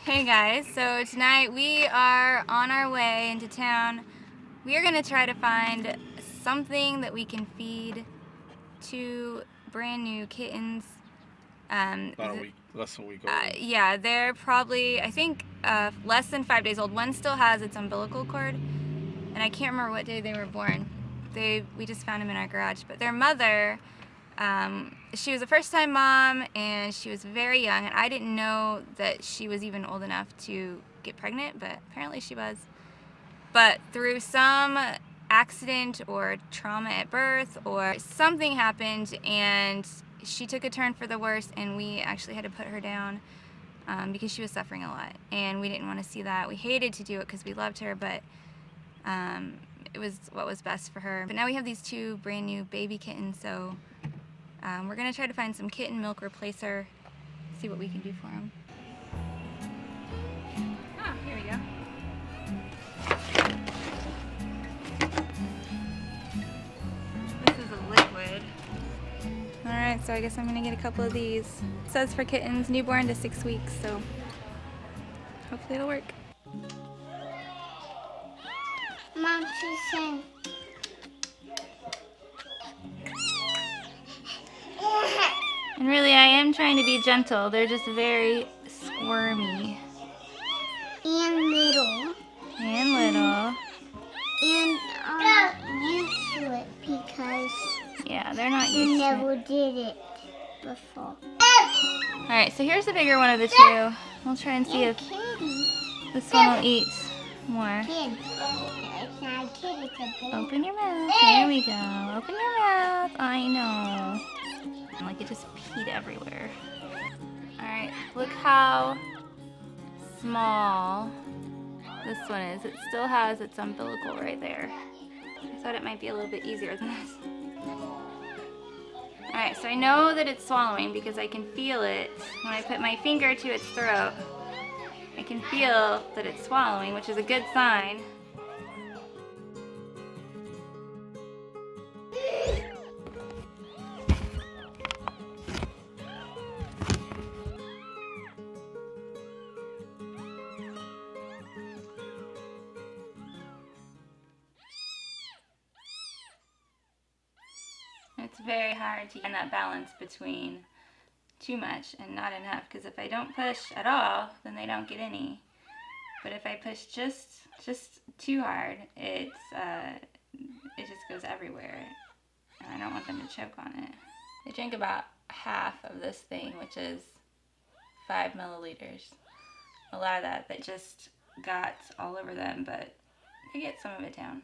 Hey guys, so tonight we are on our way into town. We are going to try to find something that we can feed two brand new kittens. About a week, less than a week old. Yeah, they're probably, I think, less than 5 days old. One still has its umbilical cord, and I can't remember what day they were born. We just found them in our garage. But their mother, she was a first-time mom, and she was very young, and I didn't know that she was even old enough to get pregnant, but apparently she was. But through some accident or trauma at birth or something happened, and she took a turn for the worse, and we actually had to put her down because she was suffering a lot, and we didn't want to see that. We hated to do it because we loved her, but it was what was best for her. But now we have these two brand new baby kittens, so we're going to try to find some kitten milk replacer, see what we can do for them. Oh, here we go. This is a liquid. Alright, so I guess I'm going to get a couple of these. It says for kittens, newborn to 6 weeks, so hopefully it'll work. Mom, she's saying. And really, I am trying to be gentle. They're just very squirmy. And little. And little. And I'm used to it because Yeah, they're not I used to it. never did it before. Alright, so here's the bigger one of the two. We'll try and see if Kitty. this one will eat more. Kid. It's not a kid, it's a baby. Open your mouth. There we go. Open your mouth. I know. Like it just peed everywhere. Alright, look how small this one is. It still has its umbilical right there. I thought it might be a little bit easier than this. Alright, so I know that it's swallowing because I can feel it when I put my finger to its throat. I can feel that it's swallowing, which is a good sign. It's very hard to find that balance between too much and not enough, because if I don't push at all, then they don't get any. But if I push just too hard, it just goes everywhere, and I don't want them to choke on it. They drink about half of this thing, which is 5 milliliters. A lot of that just got all over them, but they get some of it down.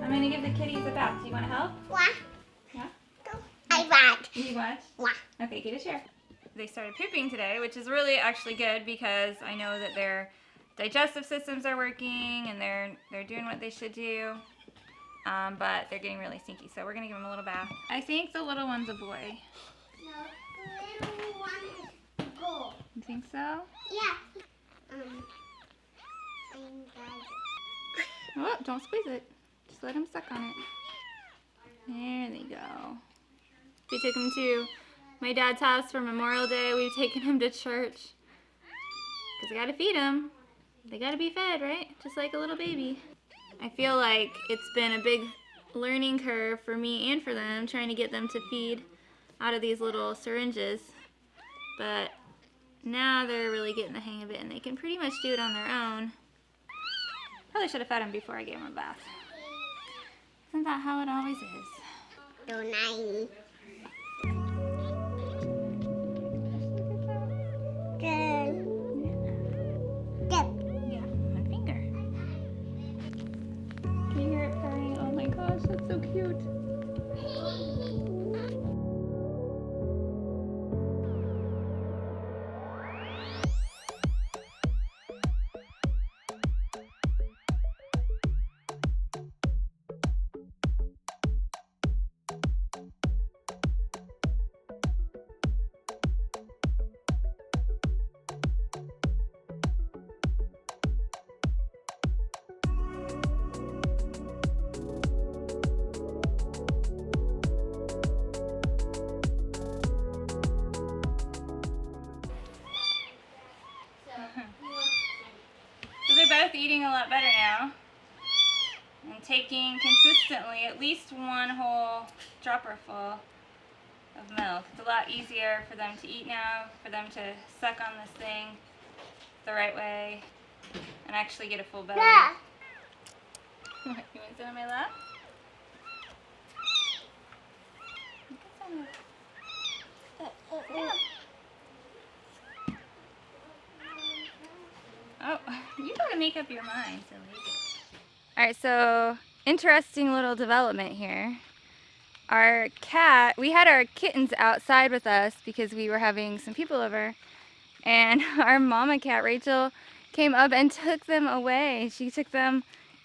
I'm gonna give the kitties a bath. Do you want to help? What? Yeah? I want. You want? What? Okay, get a chair. They started pooping today, which is really actually good because I know that their digestive systems are working and they're doing what they should do. But they're getting really stinky, so we're gonna give them a little bath. I think the little one's a boy. No, the little one is a girl. You think so? Yeah. Oh, don't squeeze it. Just let him suck on it. There they go. We took him to my dad's house for Memorial Day. We've taken him to church because I gotta feed them. They gotta be fed, right? Just like a little baby. I feel like it's been a big learning curve for me and for them, trying to get them to feed out of these little syringes. But now they're really getting the hang of it, and they can pretty much do it on their own. Probably should have fed them before I gave them a bath. Isn't that how it always is? So nice. Good. Yeah, one finger. both eating a lot better now and taking consistently at least one whole dropper full of milk. It's a lot easier for them to eat now, for them to suck on this thing the right way and actually get a full belly. Yeah. You want to sit on my lap? Oh, you gotta make up your mind, silly. Alright, so interesting little development here. Our cat, we had our kittens outside with us because we were having some people over, and our mama cat, Rachel, came up and took them away. She took them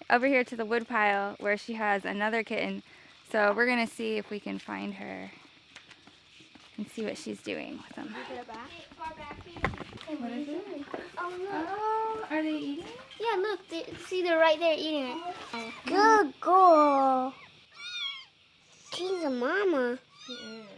over here to the wood pile where she has another kitten. So we're gonna see if we can find her and see what she's doing with them. What is it? Oh, look. Oh, are they eating? Yeah, look. See, they're right there eating it. Good girl. She's a mama. She is.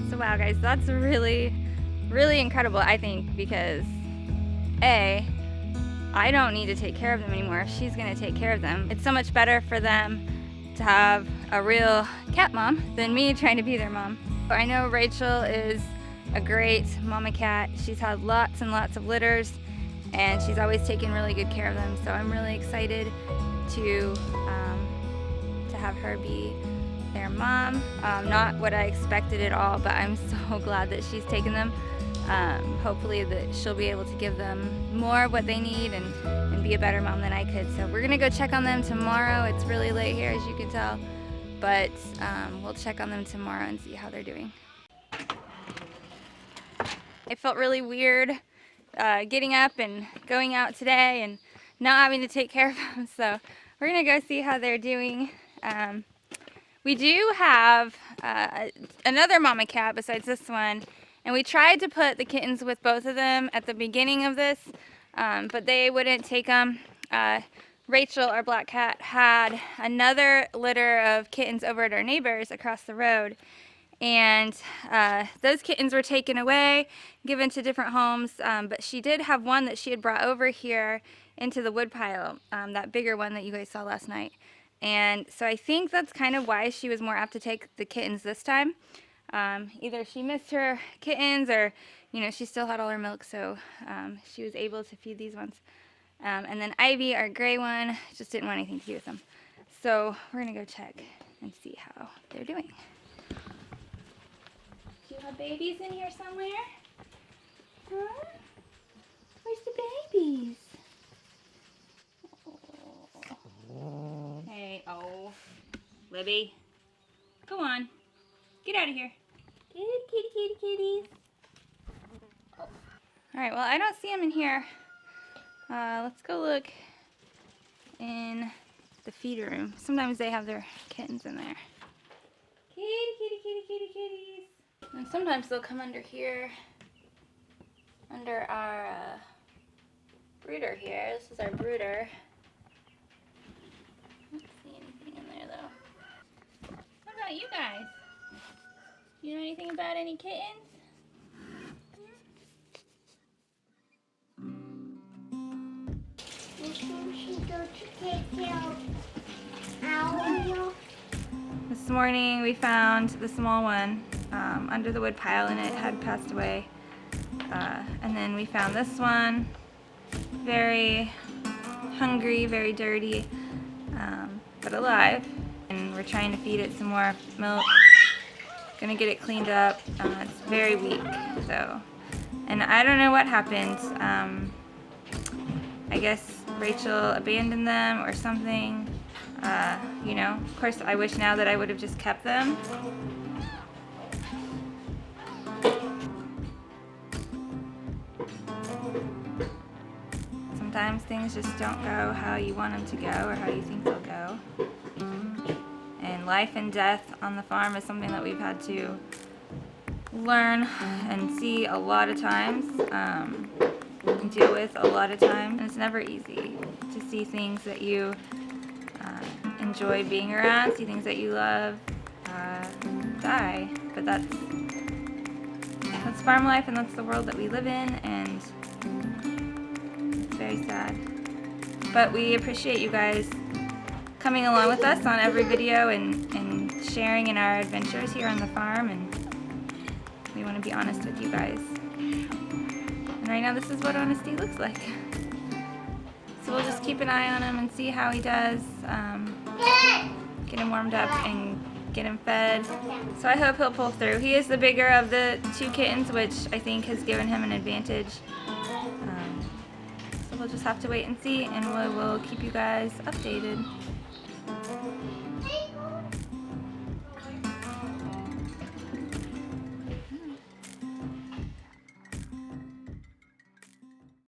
So wow guys, that's really incredible, I think, because A, I don't need to take care of them anymore. She's gonna take care of them. It's so much better for them to have a real cat mom than me trying to be their mom. I know Rachel is a great mama cat. She's had lots and lots of litters and she's always taken really good care of them. So I'm really excited to have her be their mom. Not what I expected at all, but I'm so glad that she's taken them. Hopefully that she'll be able to give them more of what they need and be a better mom than I could. So we're gonna go check on them tomorrow. It's really late here, as you can tell, but we'll check on them tomorrow and see how they're doing. It felt really weird getting up and going out today and not having to take care of them. So we're gonna go see how they're doing. We do have another mama cat besides this one, and we tried to put the kittens with both of them at the beginning of this, but they wouldn't take them. Rachel, our black cat, had another litter of kittens over at our neighbors across the road, and those kittens were taken away, given to different homes, but she did have one that she had brought over here into the wood pile, that bigger one that you guys saw last night. And so I think that's kind of why she was more apt to take the kittens this time. Either she missed her kittens or, you know, she still had all her milk, so she was able to feed these ones. And then Ivy, our gray one, just didn't want anything to do with them. So we're gonna go check and see how they're doing. Do you have babies in here somewhere? Huh? Where's the babies? Oh. Hey, oh, Libby, go on, get out of here. Kitties. Oh. All right, well, I don't see them in here. Let's go look in the feeder room. Sometimes they have their kittens in there. Kitties. And sometimes they'll come under here, under our brooder here. This is our brooder. I don't see anything in there though. What about you guys? You know anything about any kittens? This morning we found the small one under the wood pile and it had passed away. And then we found this one, very hungry, very dirty, but alive. And we're trying to feed it some more milk. Gonna get it cleaned up. It's very weak, so. And I don't know what happened. I guess Rachel abandoned them or something. You know, of course I wish now that I would have just kept them. Sometimes things just don't go how you want them to go or how you think they'll go. And life and death on the farm is something that we've had to learn and see a lot of times, and deal with a lot of times. And it's never easy to see things that you enjoy being around, see things that you love die. But that's farm life, and that's the world that we live in, and it's very sad. But we appreciate you guys coming along with us on every video and sharing in our adventures here on the farm, and we want to be honest with you guys. And right now this is what honesty looks like. So we'll just keep an eye on him and see how he does, get him warmed up and get him fed. So I hope he'll pull through. He is the bigger of the two kittens, which I think has given him an advantage. So we'll just have to wait and see, and we will keep you guys updated.